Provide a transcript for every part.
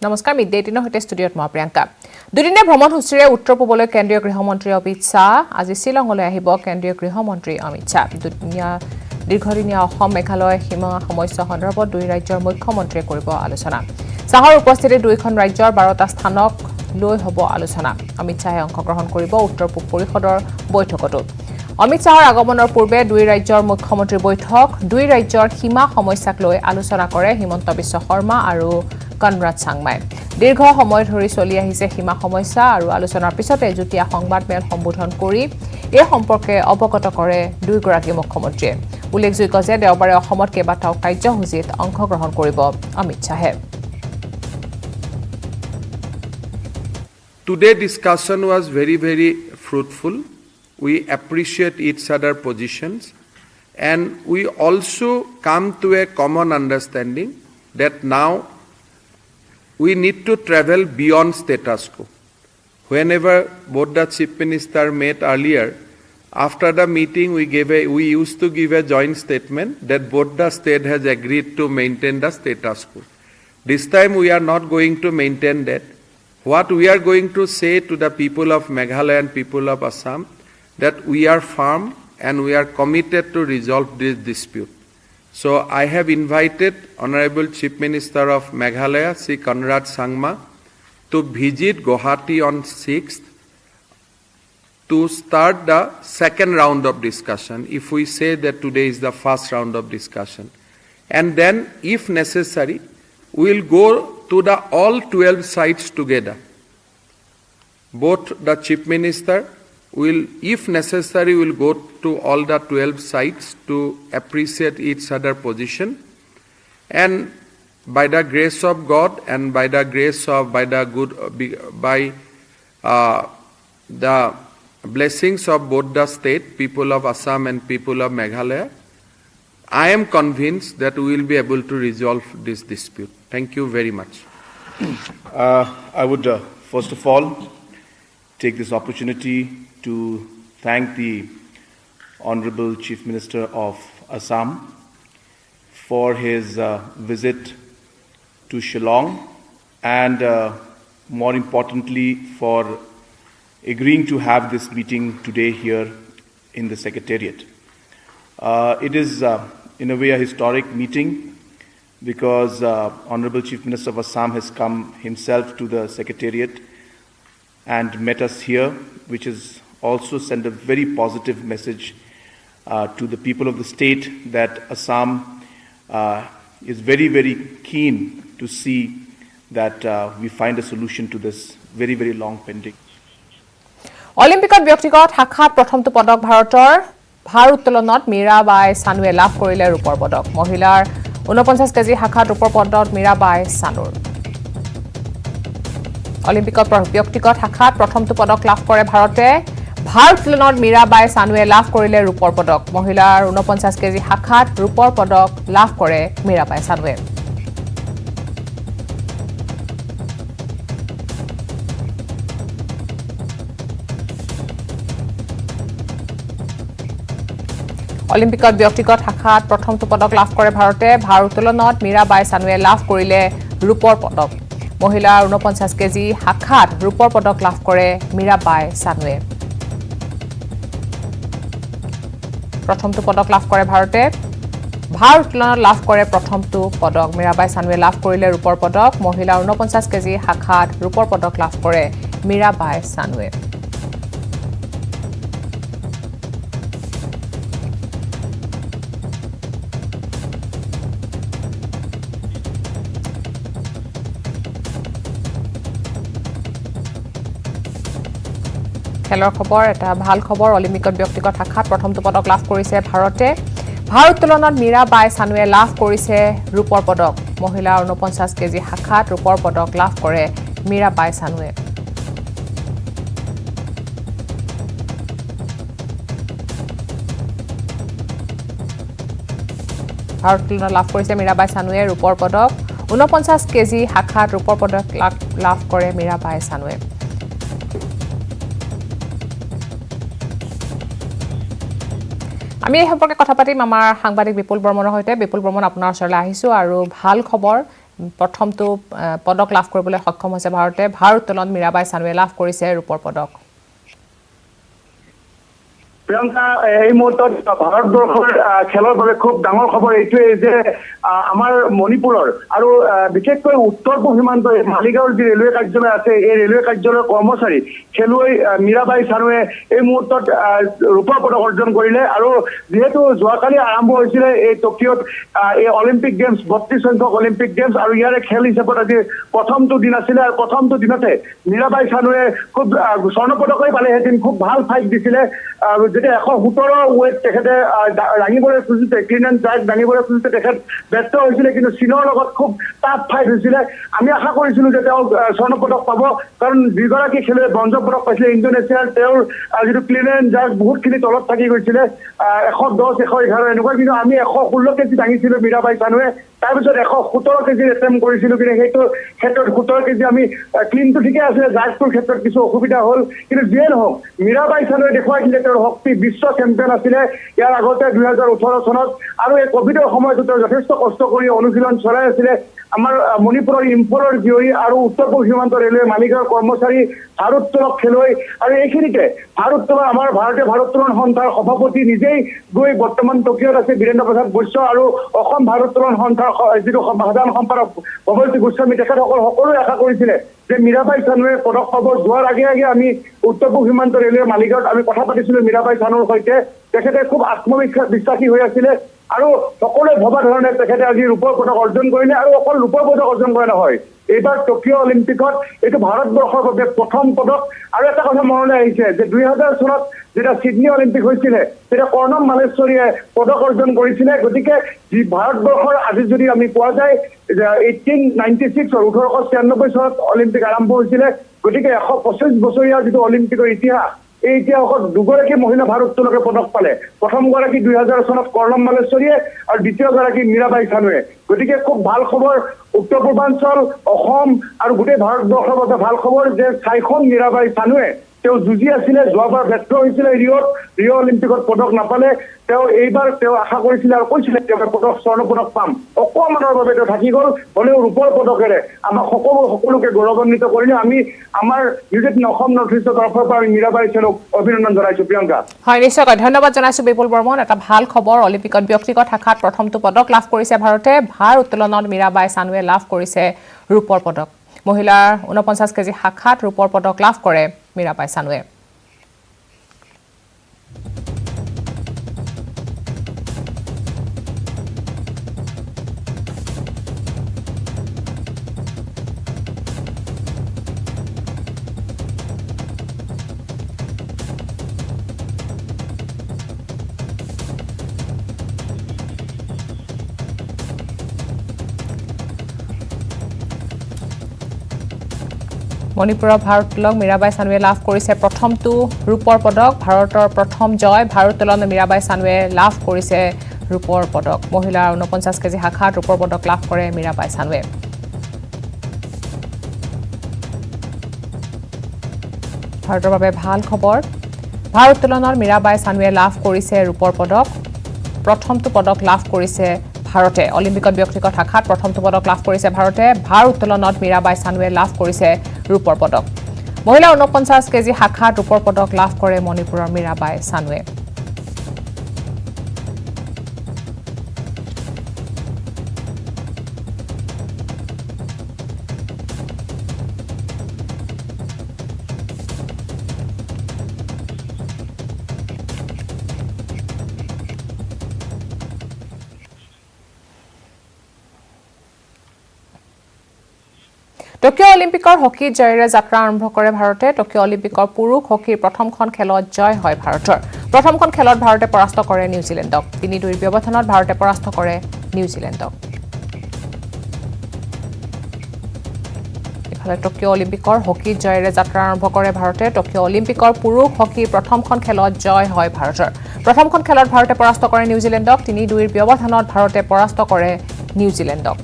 নমস্কাৰ mid day 18 হতে ষ্টুডিঅত মই প্ৰিয়ংকা দুদিনীয়া ভ্ৰমণ সূচীৰে উত্তৰ পূবলৈ কেন্দ্ৰীয় গৃহমন্ত্ৰী অমিত শাহ আজি শ্ৰীলংলৈ আহিব কেন্দ্ৰীয় গৃহমন্ত্ৰী অমিত শাহ দীৰ্ঘদিনীয়া অসম মেঘালয় সীমা সমস্যা সন্দৰ্ভত দুই ৰাজ্যৰ মুখ্যমন্ত্ৰীয়ে কৰিব আলোচনা শাহৰ উপস্থিতিত দুইখন ৰাজ্যৰ 12টা স্থানক লৈ হ'ব আলোচনা অমিত শাহে অংশগ্ৰহণ কৰিব উত্তৰ পূব পৰিষদৰ বৈঠকতো অমিত শাহৰ আগমনৰ পূৰ্বে দুই ৰাজ্যৰ মুখ্যমন্ত্ৰীৰ বৈঠক দুই ৰাজ্যৰ সীমা সমস্যাক লৈ আলোচনা কৰে হিমন্ত বিশ্ব শৰ্মা আৰু কনৰাড চাংমাই দীৰ্ঘ সময় ধৰি চলি আহিছে সীমা সমস্যা আৰু আলোচনাৰ পিছতে যুটীয়া সংবাদমেল সম্বোধন কৰি এই সম্পৰ্কে অৱগত কৰে দুইগৰাকী মুখ্যমন্ত্ৰীয়ে উল্লেখযোগ্য যে দেওবাৰে অসমত কেইবাটাও কাৰ্যসূচীত অংশগ্ৰহণ কৰিব অমিত শাহে Today discussion was very fruitful. We appreciate each other positions and we also come to a common understanding that now we need to travel beyond status quo. Whenever both the chief minister met earlier, after the meeting we used to give a joint statement that both the state has agreed to maintain the status quo. This time we are not going to maintain that. What we are going to say to the people of Meghalaya and people of Assam that we are firm and we are committed to resolve this dispute. So I have invited Honorable Chief Minister of Meghalaya, Sri Conrad Sangma, to visit Guwahati on 6th to start the second round of discussion, if we say that today is the first round of discussion. And then, if necessary, we will go to the all 12 sites together. Both the Chief Minister will, if necessary, will go to all the 12 sites to appreciate each other position. And by the grace of God and by the blessings of both the state, people of Assam and people of Meghalaya, I am convinced that we will be able to resolve this dispute. Thank you very much. I would first of all take this opportunity to thank the Honorable Chief Minister of Assam for his visit to Shillong and more importantly for agreeing to have this meeting today here in the Secretariat. It is in a way a historic meeting because Honorable Chief Minister of Assam has come himself to the Secretariat and met us here, which has also sent a very positive message to the people of the state that Assam is very keen to see that we find a solution to this very long pending. অলিম্পিকত ব্যক্তিগত শাখাত প্ৰথমটো পদক ভাৰ উত্তোলনত মীৰাবাই চানুৱে লাভ কৰিলে ৰূপৰ পদক মহিলাৰ 49 কেজি শাখাত ৰূপৰ পদক মীৰাবাই চানুৰ অলিম্পিকত ব্যক্তিগত শাখাত প্ৰথমটো পদক লাভ কৰে ভাৰতে ভাৰ উত্তোলনত মীৰাবাই চানুৱে লাভ কৰিলে ৰূপৰ পদক মহিলাৰ 49 কেজি শাখাত ৰূপৰ পদক লাভ কৰে মীৰাবাই চানুৱে অলিম্পিকত ব্যক্তিগত শাখাত প্ৰথমটো পদক লাভ কৰে ভাৰতে ভাৰ উত্তোলনত মীৰাবাই চানুৱে লাভ কৰিলে ৰূপৰ পদক মহিলাৰ 49 কেজি শাখাত ৰূপৰ পদক লাভ কৰে মীৰাবাই চানুৱে প্ৰথমটো পদক লাভ কৰে ভাৰতে ভাৰ উত্তোলনত লাভ কৰে প্ৰথমটো পদক মীৰাবাই চানুৱে লাভ কৰিলে ৰূপৰ পদক মহিলাৰ 49 কেজি শাখাত ৰূপৰ পদক লাভ কৰে মীৰাবাই চানুৱে খেলৰ খবৰ এটা ভাল খবৰ অলিম্পিকত ব্যক্তিগত শাখাত প্ৰথমটো পদক লাভ কৰিছে ভাৰতে ভাৰ উত্তোলনত মীৰাবাই চানুৱে লাভ কৰিছে ৰূপৰ পদক মহিলাৰ 49 কেজি শাখাত ৰূপৰ পদক লাভ কৰে মীৰাবাই চানুৱে ভাৰ উত্তোলনত লাভ কৰিছে মীৰাবাই চানুৱে ৰূপৰ পদক 49 কেজি শাখাত ৰূপৰ পদক লাভ কৰে মীৰাবাই চানুৱে আমি এই সম্পৰ্কে কথা পাতিম আমাৰ সাংবাদিক বিপুল বৰ্মনৰ সৈতে বিপুল বৰ্মন আপোনাৰ ওচৰলৈ আহিছো আৰু ভাল খবৰ প্ৰথমটো পদক লাভ কৰিবলৈ সক্ষম হৈছে ভাৰতে ভাৰ উত্তোলনত মীৰাবাই চানুৱে লাভ কৰিছে ৰূপৰ পদক প্ৰিয়ংকা এই মুহূৰ্তত ভাৰতবৰ্ষৰ খেলৰ বাবে খুব ডাঙৰ খবৰ এইটোৱেই যে আমাৰ মণিপুৰৰ আৰু বিশেষকৈ উত্তৰ পূব সীমান্তৰ মালিগাঁৱৰ যি ৰেলৱে কাৰ্যালয় আছে এই ৰেলৱে কাৰ্যালয়ৰ কৰ্মচাৰী খেলুৱৈ মীৰাবাই চানুৱে এই মুহূৰ্তত ৰূপৰ পদক অৰ্জন কৰিলে আৰু যিহেতু যোৱাকালি আৰম্ভ হৈছিলে এই টকিঅ'ত এই অলিম্পিক গেমছ 32 সংখ্যক অলিম্পিক গেমছ আৰু ইয়াৰে খেল হিচাপত আজি প্ৰথমটো দিন আছিলে আৰু প্ৰথমটো দিনতে মীৰাবাই চানুৱে খুব স্বৰ্ণ পদকেই পালেহেঁতেন খুব ভাল ফাইট দিছিলে যেতিয়া 117 ৱেট তেখেতে দাঙিবলৈ খুজিছে ক্লিন এণ্ড জাৰ্ক দাঙিবলৈ খুজিছে তেখেত ব্যস্ত হৈছিলে কিন্তু চীনৰ লগত খুব টাফ ফাইট হৈছিলে আমি আশা কৰিছিলো যে তেওঁ স্বৰ্ণ পদক পাব কাৰণ দুগৰাকী খেলুৱৈ ব্ৰঞ্জ পদক পাইছিলে ইণ্ডোনেছিয়াৰ তেওঁৰ যিটো ক্লিন এণ্ড জাৰ্ক বহুতখিনি তলত থাকি গৈছিলে 110 111 এনেকুৱা কিন্তু আমি 116 কেজি দাঙিছিলো মীৰাবাই চানুৱে তাৰপিছত 117 কেজি এটেম্প কৰিছিলো কিন্তু সেইটো ক্ষেত্ৰত 17 কেজি আমি ক্লিনটো ঠিকে আছিলে জাৰ্কটোৰ ক্ষেত্ৰত কিছু অসুবিধা হ'ল কিন্তু যিয়ে নহওক মীৰাবাই চানুৱে দেখুৱাই দিলে তেওঁৰ শক্তি বিশ্ব চেম্পিয়ন আছিলে ইয়াৰ আগতে 2018 চনত আৰু এই কোভিডৰ সময়তো তেওঁ যথেষ্ট কষ্ট কৰি অনুশীলন চলাই আছিলে আমাৰ মণিপুৰৰ ইম্ফলৰ জীয়ৰী আৰু উত্তৰ পূব সীমান্তৰ ৰেলৱে মালিগাঁৱৰ কৰ্মচাৰী ভাৰোত্তোলক খেলুৱৈ আৰু এইখিনিতে ভাৰোত্তোলন আমাৰ ভাৰতীয় ভাৰোত্তোলন সন্থাৰ সভাপতি নিজেই গৈ বৰ্তমান টকিঅ'ত আছে বীৰেন্দ্ৰ প্ৰসাদ বৈশ্য আৰু অসম ভাৰোত্তোলন সন্থাৰ যিটো সাধাৰণ সম্পাদক ভৱজ্যোতি গোস্বামী তেখেতসকল সকলোৱে আশা কৰিছিলে যে মীৰাবাই চানুৱে পদক পাব যোৱাৰ আগে আগে আমি উত্তৰ পূব সীমান্ত ৰেলৱে মালিগাঁৱত আমি কথা পাতিছিলো মীৰাবাই চানুৰ সৈতে তেখেতে খুব বিশ্বাসী হৈ আছিলে আৰু সকলোৱে ভবা ধৰণে তেখেতে আজি ৰূপৰ পদক অৰ্জন কৰিলে আৰু অকল ৰূপৰ পদক অৰ্জন কৰা নহয় এইবাৰ টকিঅ' অলিম্পিকত এইটো ভাৰতবৰ্ষৰ বাবে প্ৰথম পদক আৰু এটা কথা মনলৈ আহিছে যে 2000 চনত যেতিয়া ছিডনী অলিম্পিক হৈছিলে তেতিয়া কৰ্ণম মালেশ্বৰীয়ে পদক অৰ্জন কৰিছিলে গতিকে যি ভাৰতবৰ্ষৰ আজি যদি আমি পোৱা যায় 1896 1896 চনত অলিম্পিক আৰম্ভ হৈছিলে গতিকে 125 বছৰীয়া যিটো অলিম্পিকৰ ইতিহাস এই ইতিহাসত দুগৰাকী মহিলা ভাৰোত্তোলকে পদক পালে প্ৰথমগৰাকী 2000 চনত কৰ্ণম মালেশ্বৰীয়ে আৰু দ্বিতীয়গৰাকী মীৰাবাই চানুৱে গতিকে খুব ভাল খবৰ উত্তৰ পূৰ্বাঞ্চল অসম আৰু গোটেই ভাৰতবৰ্ষৰ বাবে ভাল খবৰ যে 6খন মীৰাবাই চানুৱে তেওঁ যুঁজি আছিলে যোৱাবাৰ ব্যৰ্থ হৈছিলে ৰিঅ' অলিম্পিকত পদক নাপালে তেওঁ এইবাৰ তেওঁ আশা কৰিছিলে আৰু কৈছিলে তেওঁ পদক স্বৰ্ণ পদক পাম অকমানৰ বাবে তেওঁ থাকি গ'ল হ'লেও ৰূপৰ পদকেৰে আমাক সকলোকে গৌৰৱান্বিত কৰিলে আমি আমাৰ নিউজেটিন অসম নৰ্থ ইষ্টৰ তৰফৰ পৰা আমি মীৰাবাই চানুক অভিনন্দন জনাইছো প্ৰিয়ংকা হয় নিশ্চয়কৈ ধন্যবাদ জনাইছো বিপুল বৰ্মন এটা ভাল খবৰ অলিম্পিকত ব্যক্তিগত শাখাত প্ৰথমটো পদক লাভ কৰিছে ভাৰতে ভাৰ উত্তোলনত মীৰাবাই চানুৱে লাভ কৰিছে ৰূপৰ পদক মহিলাৰ 49 কেজি শাখাত ৰূপৰ পদক লাভ কৰে মীৰাবাই চানুৱে মণিপুৰৰ ভাৰোত্তোলক মীৰাবাই চানুৱে লাভ কৰিছে প্ৰথমটো ৰূপৰ পদক ভাৰতৰ প্ৰথম জয় ভাৰোত্তোলনত মীৰাবাই চানুৱে লাভ কৰিছে ৰূপৰ পদক মহিলাৰ 49 কেজি শাখাত ৰূপৰ পদক লাভ কৰে মীৰাবাই চানুৱে ভাৰতৰ বাবে ভাল খবৰ ভাৰোত্তোলনত মীৰাবাই চানুৱে লাভ কৰিছে ৰূপৰ পদক প্ৰথমটো পদক লাভ কৰিছে ভাৰতে অলিম্পিকত ব্যক্তিগত শাখাত প্ৰথমটো পদক লাভ কৰিছে ভাৰতে ভাৰ উত্তোলনত মীৰাবাই চানুৱে লাভ কৰিছে ৰূপৰ পদক মহিলা 49 কেজি শাখাত ৰূপৰ পদক লাভ কৰে মণিপুৰৰ মীৰাবাই চানুৱে টকিঅ' অলিম্পিকৰ হকীত জয়েৰে যাত্ৰা আৰম্ভ কৰে ভাৰতে টকিঅ' অলিম্পিকৰ পুৰুষ হকীৰ প্ৰথমখন খেলত জয় হয় ভাৰতৰ প্ৰথমখন খেলত ভাৰতে পৰাস্ত কৰে নিউজিলেণ্ডক 3-2 ব্যৱধানত ভাৰতে পৰাস্ত কৰে নিউজিলেণ্ডক ইফালে টকিঅ' অলিম্পিকৰ হকীত জয়েৰে যাত্ৰা আৰম্ভ কৰে ভাৰতে টকিঅ' অলিম্পিকৰ পুৰুষ হকীৰ প্ৰথমখন খেলত জয় হয় ভাৰতৰ প্ৰথমখন খেলত ভাৰতে পৰাস্ত কৰে নিউজিলেণ্ডক 3-2 ব্যৱধানত ভাৰতে পৰাস্ত কৰে নিউজিলেণ্ডক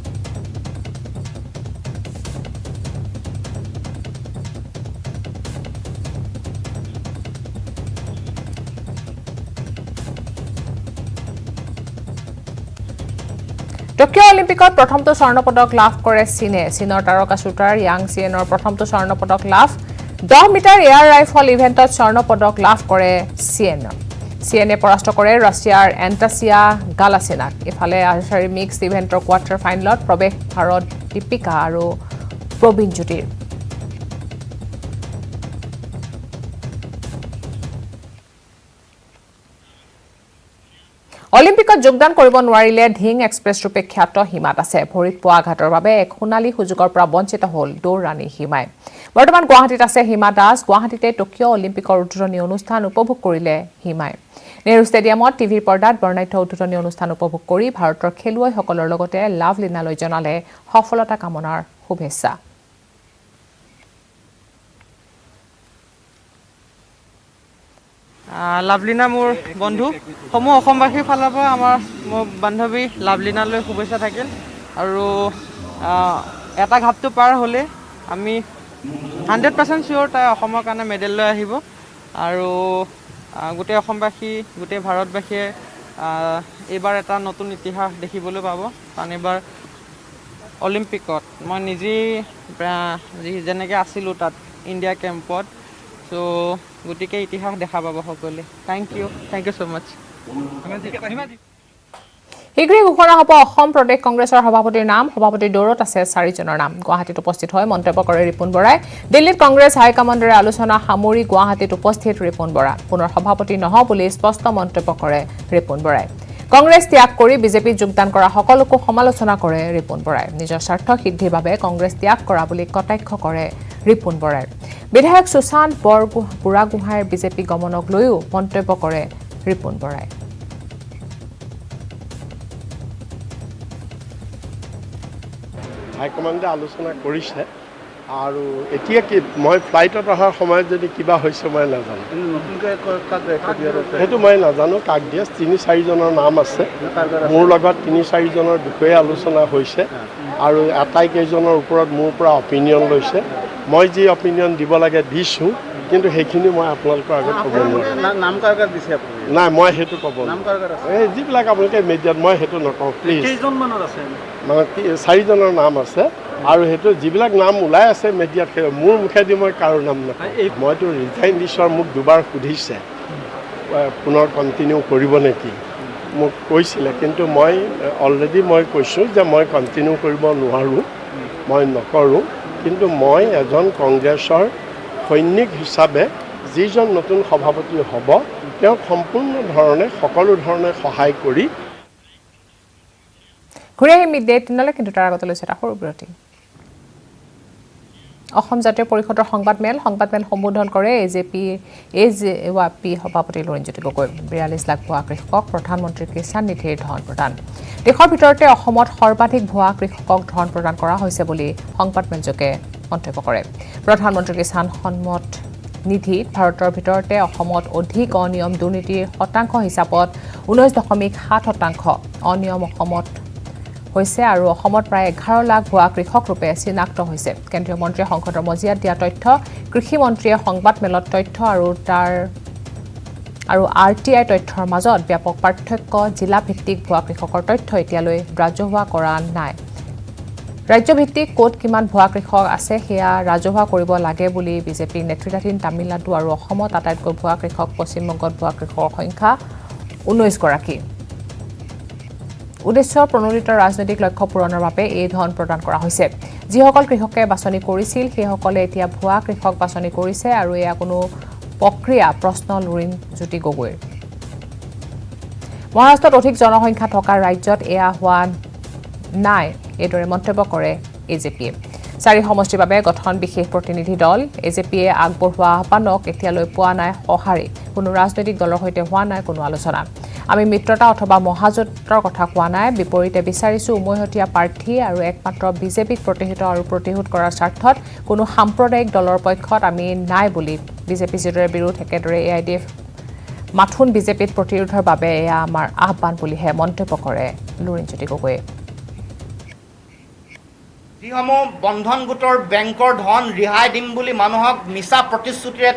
টকিঅ' অলিম্পিকত প্ৰথমটো স্বৰ্ণ পদক লাভ কৰে চীনে চীনৰ তাৰকা শ্বুটাৰ য়াং চিয়েনৰ প্ৰথমটো স্বৰ্ণ পদক লাভ 10 মিটাৰ এয়াৰ ৰাইফল ইভেণ্টত স্বৰ্ণ পদক লাভ কৰে চিয়েনে পৰাস্ত কৰে ৰাছিয়াৰ এণ্টাছিয়া গালাচেনাক ইফালে আৰ্চাৰী মিক্সড ইভেণ্টৰ কোৱাৰ্টাৰ ফাইনেলত প্ৰৱেশ ভাৰত দীপিকা আৰু প্ৰবীণ জ্যোতিৰ অলিম্পিকত যোগদান কৰিব নোৱাৰিলে ধিং এক্সপ্ৰেছ ৰূপে খ্যাত হিমা দাসে ভৰিত পোৱা আঘাতৰ বাবে এক সোণালী সুযোগৰ পৰা বঞ্চিত হ'ল দৌৰ ৰাণী হিমাই বৰ্তমান গুৱাহাটীত আছে হিমা দাস গুৱাহাটীতে টকিঅ' অলিম্পিকৰ উদ্বোধনী অনুষ্ঠান উপভোগ কৰিলে হিমাই নেহৰু ষ্টেডিয়ামত টিভিৰ পৰ্দাত বৰ্ণাঢ্য উদ্বোধনী অনুষ্ঠান উপভোগ কৰি ভাৰতৰ খেলুৱৈসকলৰ লগতে লাভলীনালৈ জনালে সফলতা কামনাৰ শুভেচ্ছা লাভলীনা মোৰ বন্ধু সমূহ অসমবাসীৰ ফালৰ পৰা আমাৰ মোৰ বান্ধৱী লাভলীনালৈ শুভেচ্ছা থাকিল আৰু এটা ঘাপটো পাৰ হ'লে আমি 100% চিয়'ৰ তাই অসমৰ কাৰণে মেডেল লৈ আহিব আৰু গোটেই অসমবাসী গোটেই ভাৰতবাসীয়ে এইবাৰ এটা নতুন ইতিহাস দেখিবলৈ পাব কাৰণ এইবাৰ অলিম্পিকত মই নিজেই যেনেকৈ আছিলোঁ তাত ইণ্ডিয়া কেম্পত চ' গতিকে ইতিহাস দেখা পাব সকলোৱে থেংক ইউ ছ' মাছ শীঘ্ৰেই ঘোষণা হ'ব অসম প্ৰদেশ কংগ্ৰেছৰ সভাপতিৰ নাম সভাপতিৰ দৌৰত আছে 4জনৰ নাম গুৱাহাটীত উপস্থিত হৈ মন্তব্য কৰে ৰিপুণ বৰাই দিল্লীত কংগ্ৰেছ হাইকমাণ্ডৰে আলোচনা সামৰি গুৱাহাটীত উপস্থিত ৰিপুণ বৰা পুনৰ সভাপতি নহয় বুলি স্পষ্ট মন্তব্য কৰে ৰিপুণ বৰাই কংগ্ৰেছ ত্যাগ কৰি বিজেপিত যোগদান কৰা সকলোকো সমালোচনা কৰে ৰিপুণ বৰাই নিজৰ স্বাৰ্থ সিদ্ধিৰ বাবে কংগ্ৰেছ ত্যাগ কৰা বুলি কটাক্ষ কৰে ৰিপুণ বৰাই বিধায়ক সুশান্ত বুঢ়াগোহাঁইৰ বিজেপি গমনক লৈও মন্তব্য কৰে ৰিপুণ বৰাই হাইকমাণ্ডে আলোচনা কৰিছে আৰু এতিয়া কি মই ফ্লাইটত অহাৰ সময়ত যদি কিবা হৈছে মই নাজানো সেইটো মই নাজানো কাক দিয়ে 3-4জনৰ নাম আছে মোৰ লগত 3-4জনৰ বিষয়ে আলোচনা হৈছে আৰু আটাইকেইজনৰ ওপৰত মোৰ পৰা অপিনিয়ন লৈছে মই যি অপিনিয়ন দিব লাগে দিছোঁ কিন্তু সেইখিনি মই আপোনালোকৰ আগত ক'ব নোৱাৰোঁ নাই মই সেইটো ক'ব এই যিবিলাক আপোনালোকে মিডিয়াত মই সেইটো নকওঁ প্লিজ মানে 4জনৰ নাম আছে আৰু সেইটো যিবিলাক নাম ওলাই আছে মিডিয়াত মোৰ মুখেদি মই কাৰো নাম নকওঁ মইতো ৰিজাইন দিছোঁ মোক দুবাৰ সুধিছে পুনৰ কণ্টিনিউ কৰিব নেকি মোক কৈছিলে কিন্তু মই অলৰেডি মই কৈছোঁ যে মই কণ্টিনিউ কৰিব নোৱাৰোঁ মই নকৰোঁ কিন্তু মই এজন কংগ্ৰেছৰ সৈনিক হিচাপে যিজন নতুন সভাপতি হ'ব তেওঁক সম্পূৰ্ণ ধৰণে সকলো ধৰণে সহায় কৰি ঘূৰি আহি মিড ডে 3লৈ কিন্তু তাৰ আগতে লৈছে এটা সৰু বিৰতি অসম জাতীয় পৰিষদৰ সংবাদমেল সম্বোধন কৰে এজেপি সভাপতি লুৰিণজ্যোতি গগৈ 42 লাখ ভুৱা কৃষকক প্ৰধানমন্ত্ৰী কিষাণ নিধিৰ ধন প্ৰদান দেশৰ ভিতৰতে অসমত সৰ্বাধিক ভুৱা কৃষকক ধন প্ৰদান কৰা হৈছে বুলি সংবাদমেলযোগে মন্তব্য কৰে প্ৰধানমন্ত্ৰী কিষাণ সন্মত নিধিত ভাৰতৰ ভিতৰতে অসমত অধিক অনিয়ম দুৰ্নীতিৰ শতাংশ হিচাপত 19.7% অনিয়ম অসমত হৈছে আৰু অসমত প্ৰায় 11 লাখ ভুৱা কৃষক ৰূপে চিনাক্ত হৈছে কেন্দ্ৰীয় মন্ত্ৰীয়ে সংসদৰ মজিয়াত দিয়া তথ্য কৃষি মন্ত্ৰীয়ে সংবাদমেলত তথ্য আৰু RTI তথ্যৰ মাজত ব্যাপক পাৰ্থক্য জিলা ভিত্তিক ভুৱা কৃষকৰ তথ্য এতিয়ালৈ ৰাজহুৱা কৰা নাই ৰাজ্যভিত্তিক ক'ত কিমান ভুৱা কৃষক আছে সেয়া ৰাজহুৱা কৰিব লাগে বুলি বিজেপিৰ নেতৃত্বাধীন তামিলনাডু আৰু অসমত আটাইতকৈ ভুৱা কৃষক পশ্চিমবংগত ভুৱা কৃষকৰ সংখ্যা 19 গৰাকী উদ্দেশ্য প্ৰণোদিত ৰাজনৈতিক লক্ষ্য পূৰণৰ বাবে এই ধন প্ৰদান কৰা হৈছে যিসকল কৃষকে বাছনি কৰিছিল সেইসকলে এতিয়া ভুৱা কৃষক বাছনি কৰিছে আৰু এয়া কোনো প্ৰক্ৰিয়া প্ৰশ্ন লুৰিণজ্যোতি গগৈৰ মহাৰাষ্ট্ৰত অধিক জনসংখ্যা থকা ৰাজ্যত এয়া হোৱা নাই এইদৰে মন্তব্য কৰে এজেপিয়ে 4 সমষ্টিৰ বাবে গঠন বিশেষ প্ৰতিনিধি দল এজেপিয়ে আগবঢ়োৱা আহ্বানক এতিয়ালৈ পোৱা নাই সঁহাৰি কোনো ৰাজনৈতিক দলৰ সৈতে হোৱা নাই কোনো আলোচনা আমি মিত্ৰতা অথবা মহাজোঁটৰ কথা কোৱা নাই বিপৰীতে বিচাৰিছোঁ উমৈহতীয়া প্ৰাৰ্থী আৰু একমাত্ৰ বিজেপিক প্ৰতিহত আৰু প্ৰতিহত কৰাৰ স্বাৰ্থত কোনো সাম্প্ৰদায়িক দলৰ পক্ষত আমি নাই বুলি বিজেপি যিদৰে বিৰোধ একেদৰে AIDF মাথোন বিজেপিত প্ৰতিৰোধৰ বাবে এয়া আমাৰ আহ্বান বুলিহে মন্তব্য কৰে লুৰিণজ্যোতি গগৈয়ে যিসমূহ বন্ধন গোটৰ বেংকৰ ধন ৰিহাই দিম বুলি মানুহক মিছা প্ৰতিশ্ৰুতিৰে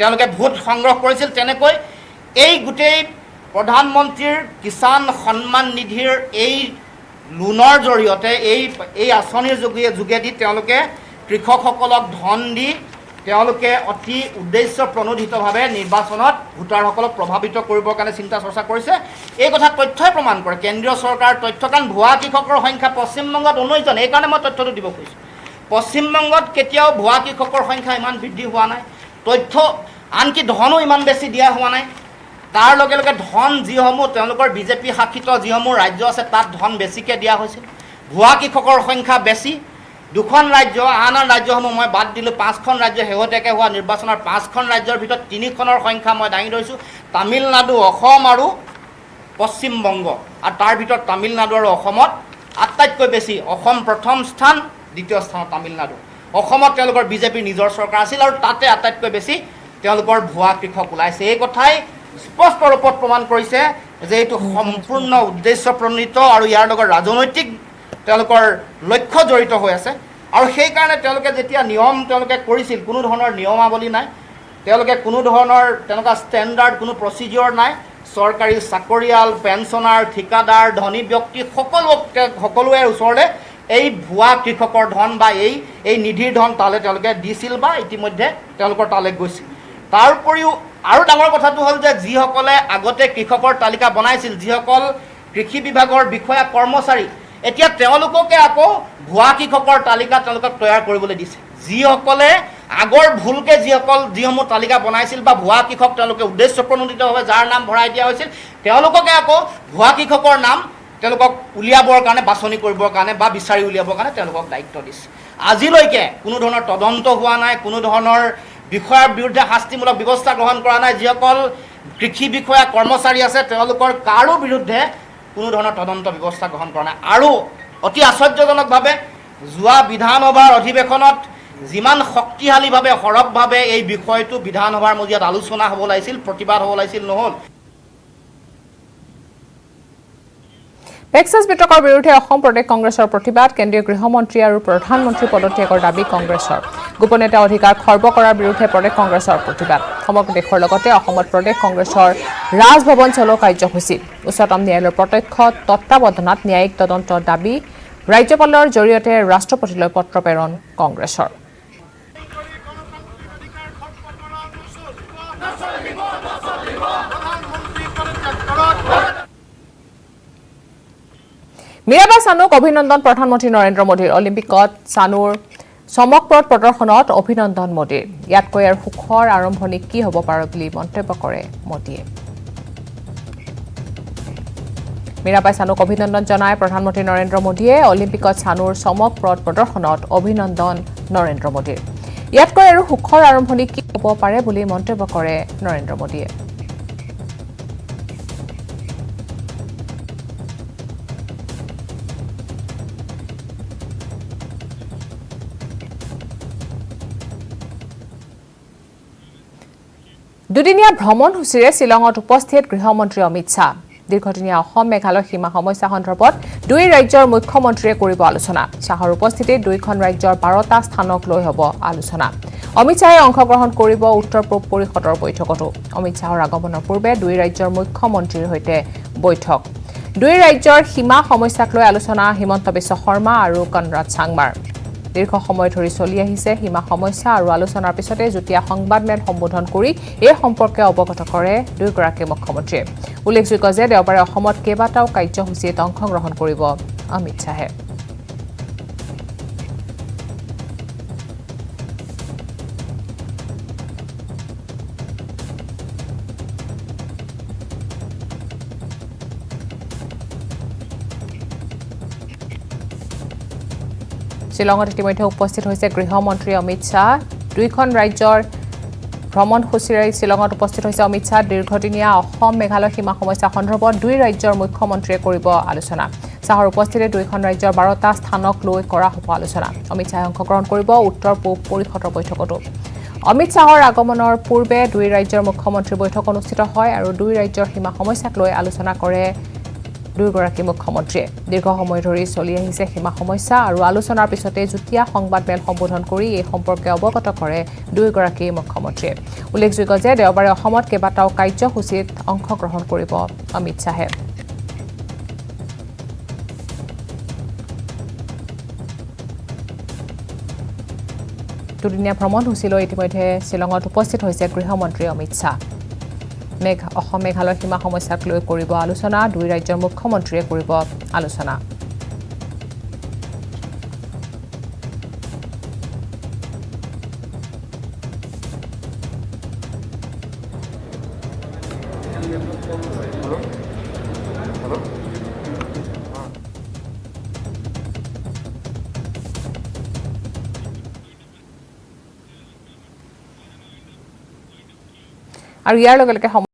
তেওঁলোকে ভোট সংগ্ৰহ কৰিছিল তেনেকৈ এই গোটেই প্ৰধানমন্ত্ৰীৰ কিষাণ সন্মান নিধিৰ এই লোনৰ জৰিয়তে এই আঁচনিৰ যোগেদি তেওঁলোকে কৃষকসকলক ধন দি তেওঁলোকে অতি উদ্দেশ্য প্ৰণোদিতভাৱে নিৰ্বাচনত ভোটাৰসকলক প্ৰভাৱিত কৰিবৰ কাৰণে চিন্তা চৰ্চা কৰিছে। এই কথা তথ্যই প্ৰমাণ কৰে, কেন্দ্ৰীয় চৰকাৰৰ তথ্য, কাৰণ ভুৱা কৃষকৰ সংখ্যা পশ্চিমবংগত 19 জন। এইকাৰণে মই তথ্যটো দিব খুজিছোঁ। পশ্চিমবংগত কেতিয়াও ভুৱা কৃষকৰ সংখ্যা ইমান বৃদ্ধি হোৱা নাই, তথ্য আনকি ধনো ইমান বেছি দিয়া হোৱা নাই। তাৰ লগে লগে ধন যিসমূহ তেওঁলোকৰ বিজেপি শাসিত যিসমূহ ৰাজ্য আছে তাত ধন বেছিকৈ দিয়া হৈছিল। ভুৱা কৃষকৰ সংখ্যা বেছি। দুখন ৰাজ্য, আন ৰাজ্যসমূহ মই বাদ দিলোঁ, 5খন ৰাজ্য শেহতীয়াকৈ হোৱা নিৰ্বাচনৰ 5খন ৰাজ্যৰ ভিতৰত 3খনৰ সংখ্যা মই দাঙি ধৰিছোঁ, তামিলনাডু, অসম আৰু পশ্চিমবংগ। আৰু তাৰ ভিতৰত তামিলনাডু আৰু অসমত আটাইতকৈ বেছি, অসম প্ৰথম স্থান, দ্বিতীয় স্থানত তামিলনাডু। অসমত তেওঁলোকৰ বিজেপিৰ নিজৰ চৰকাৰ আছিল আৰু তাতে আটাইতকৈ বেছি তেওঁলোকৰ ভুৱা কৃষক ওলাইছে। এই কথাই স্পষ্ট ৰূপত প্ৰমাণ কৰিছে যে এইটো সম্পূৰ্ণ উদ্দেশ্য প্ৰণোদিত আৰু ইয়াৰ লগত ৰাজনৈতিক তেওঁলোকৰ লক্ষ্য জড়িত হৈ আছে। আৰু সেইকাৰণে তেওঁলোকে যেতিয়া নিয়ম তেওঁলোকে কৰিছিল, কোনো ধৰণৰ নিয়মাৱলী নাই, তেওঁলোকে কোনো ধৰণৰ তেনেকুৱা ষ্টেণ্ডাৰ্ড কোনো প্ৰচিডিঅ'ৰ নাই। চৰকাৰী চাকৰিয়াল, পেঞ্চনাৰ, ঠিকাদাৰ, ধনী ব্যক্তি সকলোৰে ওচৰলৈ এই ভুৱা কৃষকৰ ধন বা এই নিধিৰ ধন তালৈ তেওঁলোকে দিছিল বা ইতিমধ্যে তেওঁলোকৰ তালৈ গৈছিল। তাৰ উপৰিও আৰু ডাঙৰ কথাটো হ'ল যে যিসকলে আগতে কৃষকৰ তালিকা বনাইছিল, যিসকল কৃষি বিভাগৰ বিষয়া কৰ্মচাৰী, এতিয়া তেওঁলোককে আকৌ ভুৱা কৃষকৰ তালিকা তেওঁলোকক তৈয়াৰ কৰিবলৈ দিছে। যিসকলে আগৰ ভুলকে যিসমূহ তালিকা বনাইছিল বা ভুৱা কৃষক তেওঁলোকে উদ্দেশ্য প্ৰণোদিতভাৱে যাৰ নাম ভৰাই দিয়া হৈছিল, তেওঁলোককে আকৌ ভুৱা কৃষকৰ নাম তেওঁলোকক উলিয়াবৰ কাৰণে, বাছনি কৰিবৰ কাৰণে বা বিচাৰি উলিয়াবৰ কাৰণে তেওঁলোকক দায়িত্ব দিছে। আজিলৈকে কোনো ধৰণৰ তদন্ত হোৱা নাই, কোনো ধৰণৰ বিষয়াৰ বিৰুদ্ধে শাস্তিমূলক ব্যৱস্থা গ্ৰহণ কৰা নাই। যিসকল কৃষি বিষয়া কৰ্মচাৰী আছে তেওঁলোকৰ কাৰো বিৰুদ্ধে কোনো ধৰণৰ তদন্ত ব্যৱস্থা গ্ৰহণ কৰা নাই। আৰু অতি আশ্চৰ্যজনকভাৱে যোৱা বিধানসভাৰ অধিৱেশনত যিমান শক্তিশালীভাৱে, সৰবভাৱে এই বিষয়টো বিধানসভাৰ মজিয়াত আলোচনা হ'ব লাগিছিল, প্ৰতিবাদ হ'ব লাগিছিল, নহ'ল। টেক্সাছ বিতৰ্কৰ বিৰুদ্ধে অসম প্ৰদেশ কংগ্ৰেছৰ প্ৰতিবাদ, কেন্দ্ৰীয় গৃহমন্ত্ৰী আৰু প্ৰধানমন্ত্ৰী পদত্যাগৰ দাবী কংগ্ৰেছৰ। গোপনীয়তা অধিকাৰ খৰ্ব কৰাৰ বিৰুদ্ধে প্ৰদেশ কংগ্ৰেছৰ প্ৰতিবাদ। সমগ্ৰ দেশৰ লগতে অসমত প্ৰদেশ কংগ্ৰেছৰ ৰাজভৱন চলোৱা কাৰ্যসূচী। উচ্চতম ন্যায়ালয়ৰ প্ৰত্যক্ষ তত্বাৱধানত ন্যায়িক তদন্তৰ দাবী, ৰাজ্যপালৰ জৰিয়তে ৰাষ্ট্ৰপতিলৈ পত্ৰ প্ৰেৰণ কংগ্ৰেছৰ। মীৰাবাই চানুক অভিনন্দন প্ৰধানমন্ত্ৰী নৰেন্দ্ৰ মোদীৰ। অলিম্পিকত চানুৰ চমকপ্ৰদ প্ৰদৰ্শনত অভিনন্দন মোদীৰ। ইয়াতকৈ আৰু সুখৰ আৰম্ভণি কি হ'ব পাৰে বুলি মন্তব্য কৰে মোদীয়ে। মীৰাবাই চানুক অভিনন্দন জনায় প্ৰধানমন্ত্ৰী নৰেন্দ্ৰ মোদীয়ে। অলিম্পিকত চানুৰ চমকপ্ৰদ প্ৰদৰ্শনত অভিনন্দন নৰেন্দ্ৰ মোদীৰ। ইয়াতকৈ আৰু সুখৰ আৰম্ভণি কি হ'ব পাৰে বুলি মন্তব্য কৰে নৰেন্দ্ৰ মোদীয়ে। দুদিনীয়া ভ্ৰমণসূচীৰে শ্বিলঙত উপস্থিত গৃহমন্ত্ৰী অমিত শ্বাহ। দীৰ্ঘদিনীয়া অসম মেঘালয় সীমা সমস্যা সন্দৰ্ভত দুই ৰাজ্যৰ মুখ্যমন্ত্ৰীয়ে কৰিব আলোচনা। শ্বাহৰ উপস্থিতিত দুয়োখন ৰাজ্যৰ 12টা স্থানক লৈ হ'ব আলোচনা। অমিত শ্বাহে অংশগ্ৰহণ কৰিব উত্তৰ পূব পৰিষদৰ বৈঠকতো। অমিত শ্বাহৰ আগমনৰ পূৰ্বে দুই ৰাজ্যৰ মুখ্যমন্ত্ৰীৰ সৈতে বৈঠক। দুই ৰাজ্যৰ সীমা সমস্যাক লৈ আলোচনা হিমন্ত বিশ্ব শৰ্মা আৰু কনৰাড চাংমাৰ। দীৰ্ঘ সময় ধৰি চলি আহিছে সীমা সমস্যা আৰু আলোচনাৰ পিছতে যুটীয়া সংবাদমেল সম্বোধন কৰি এই সম্পৰ্কে অৱগত কৰে দুয়োগৰাকী মুখ্যমন্ত্ৰীয়ে। উল্লেখযোগ্য যে দেওবাৰে অসমত কেইবাটাও কাৰ্যসূচীত অংশগ্ৰহণ কৰিব অমিত শ্বাহে। শ্বিলঙত ইতিমধ্যে উপস্থিত হৈছে গৃহমন্ত্ৰী অমিত শ্বাহ। দুইখন ৰাজ্যৰ ভ্ৰমণসূচীৰে শ্বিলঙত উপস্থিত হৈছে অমিত শ্বাহ। দীৰ্ঘদিনীয়া অসম মেঘালয় সীমা সমস্যা সন্দৰ্ভত দুই ৰাজ্যৰ মুখ্যমন্ত্ৰীয়ে কৰিব আলোচনা। শ্বাহৰ উপস্থিতিত দুয়োখন ৰাজ্যৰ 12টা স্থানক লৈ কৰা হ'ব আলোচনা। অমিত শ্বাহে অংশগ্ৰহণ কৰিব উত্তৰ পূব পৰিষদৰ বৈঠকতো। অমিত শ্বাহৰ আগমনৰ পূৰ্বে দুই ৰাজ্যৰ মুখ্যমন্ত্ৰীৰ বৈঠক অনুষ্ঠিত হয় আৰু দুই ৰাজ্যৰ সীমা সমস্যাক লৈ আলোচনা কৰে দুয়োগৰাকী মুখ্যমন্ত্ৰীয়ে। দীৰ্ঘ সময় ধৰি চলি আহিছে সীমা সমস্যা আৰু আলোচনাৰ পিছতে যুটীয়া সংবাদমেল সম্বোধন কৰি এই সম্পৰ্কে অৱগত কৰে দুয়োগৰাকী মুখ্যমন্ত্ৰীয়ে। উল্লেখযোগ্য যে দেওবাৰে অসমত কেইবাটাও কাৰ্যসূচীত অংশগ্ৰহণ কৰিব অমিত শ্বাহে। দুদিনীয়া ভ্ৰমণসূচীলৈ ইতিমধ্যে শ্বিলঙত উপস্থিত হৈছে গৃহমন্ত্ৰী অমিত শ্বাহ অসম মেঘালয় সীমা সমস্যাক লৈ কৰিব আলোচনা দুই ৰাজ্যৰ মুখ্যমন্ত্ৰীয়ে কৰিব আলোচনা আৰু ইয়াৰ লগে লগে